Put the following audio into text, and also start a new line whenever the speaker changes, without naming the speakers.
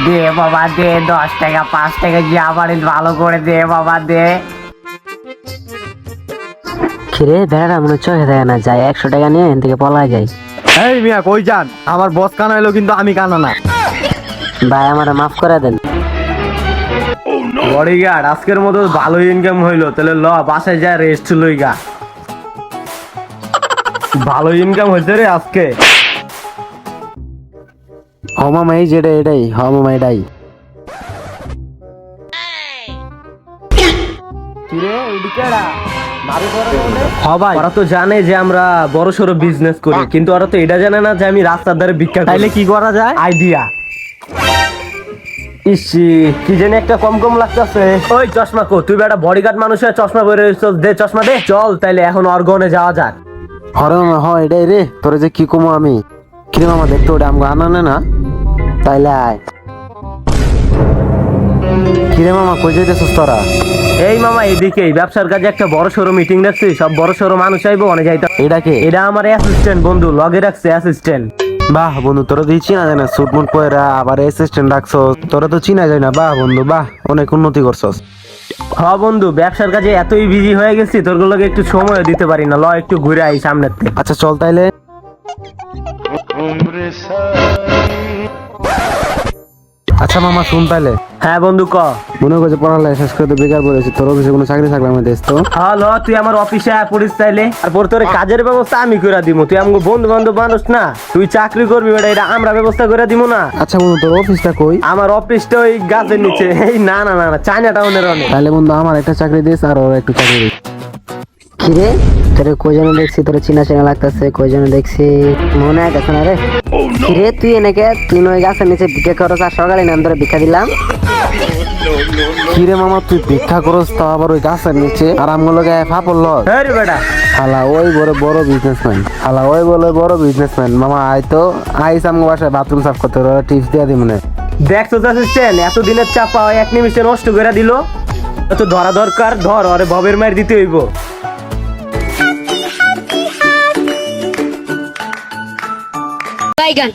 দে বাবা দে, 10 টাকা 5 টাকা যে আবার ভালো করে দে বাবা দে।
খিরে বেড়াটা মনে চোখে দেয় না, যায় 100 টাকা নিয়ে এখান থেকে পলা যায়।
এই মিয়া কই যান? আমার বস কানা হইলো কিন্তু আমি কানা না।
ভাই আমার মাফ করে দেন।
বডিগার্ড আজকের মতো ভালো ইনকাম হইলো, তাহলে ল বাসায় যায় রেস্ট লইগা। ভালো ইনকাম হয়েছে রে আজকে।
হ মামা এই যেটা এটাই, হ মামা এটাই।
ভাই ওরা তো জানে যে আমরা বড় সড়ো বিজনেস করি, কিন্তু ওরা তো এটা জানে না যে আমি রাস্তার ধারে ভিক্ষা করি।
তাইলে কি করা যায়?
আইডিয়া। ইসি কি জানি একটা কম কম লাগতেছে। ওই চশমা কো, তুই বেটা বডিগার্ড মানুষ হয়ে চশমা পরে রইছস, দে চশমা দে। চল তাইলে এখন অর্গনে যাওয়া যাক।
হরে মামা হ এটাই রে, তোরে যে কি কমো আমি। কিরে মামা দেখতো ওটা আমগো আনানে না? তাইলে আয়। কিরে মামা কই যাইতেছস তোরা?
এই মামা এদিকে ব্যবসার কাজে একটা বড় সড়ো মিটিং রাখছি, সব বড় সড়ো মানুষ আইবো, অনেক যাইতে।
এটা কে?
এটা আমার অ্যাসিস্ট্যান্ট বন্ধু, লগে রাখছে অ্যাসিস্ট্যান্ট।
বাহ বন্ধু, তোরা তুই চিনা যায় না, সুট মুট পয়রা আবার অ্যাসিস্ট্যান্ট রাখছস, তোরা তো চিনা যায় না। বাহ বন্ধু বাহ, অনেক উন্নতি করছস।
হ্যাঁ বন্ধু, ব্যবসার কাজে এতই বিজি হয়ে গেছি, তোর গুলোকে একটু সময় দিতে পারি না। ল একটু ঘুরে আই সামনের থেকে।
আচ্ছা চল তাইলে। আচ্ছা মামা শুন তাইলে,
হ্যাঁ বন্ধু ক।
মনে করছে পড়ালেখা শেষ করে তো বেকার পড়েছি, তোর অফিসে কোনো চাকরি থাকলে আমি দেশ তো।
হ্যাঁ ল, তুই আমার অফিসে পড়িস তাইলে, তারপর তোর কাজের ব্যবস্থা আমি করে দিব। তুই আমাকে বন্ধু বান্ধব মানুষ না, তুই চাকরি করবি বেটা, এটা আমরা ব্যবস্থা করে দিব না।
আচ্ছা বন্ধু তোর অফিসটা কই?
আমার অফিসটা ওই গাছের নিচে। এই না না না না, চায়না টাউনের অনেক।
তাহলে বন্ধু আমার একটা চাকরি দিস আর ওর একটু চাকরি দিস। কিরে তোরে কয়জন দেখছি, তোরে চিনা চিনা লাগতেছে, কয়জন দেখছি মনে আইতাছে না রে। কিরে তুই এনেকে, তুই ওই গাছের নিচে ভিক্ষা করছ আর সকালে নাম ধরে ভিক্ষা দিলাম। কিরে মামা তুই ভিক্ষা করস তো আবার ওই গাছের নিচে, আর আমগুলো গায়ে ফা পড়ল।
হ্যাঁ রে বেটা,
হালা ওই বড় বড় বিজনেসম্যান, হালা ওই বলে বড় বিজনেসম্যান। মামা আয় তো, আইস আমগো বাসায় বাথরুম সাফ করতে, ওরা টিপস দিয়া দি মনে।
দেখছো অ্যাসিস্ট্যান্ট, এতদিনের চাপা 1 নিমিষে নষ্ট করে দিল। তো ধরা দরকার, ধর আরে ভবের মায়ের দিতে হইব।
Bye, gun.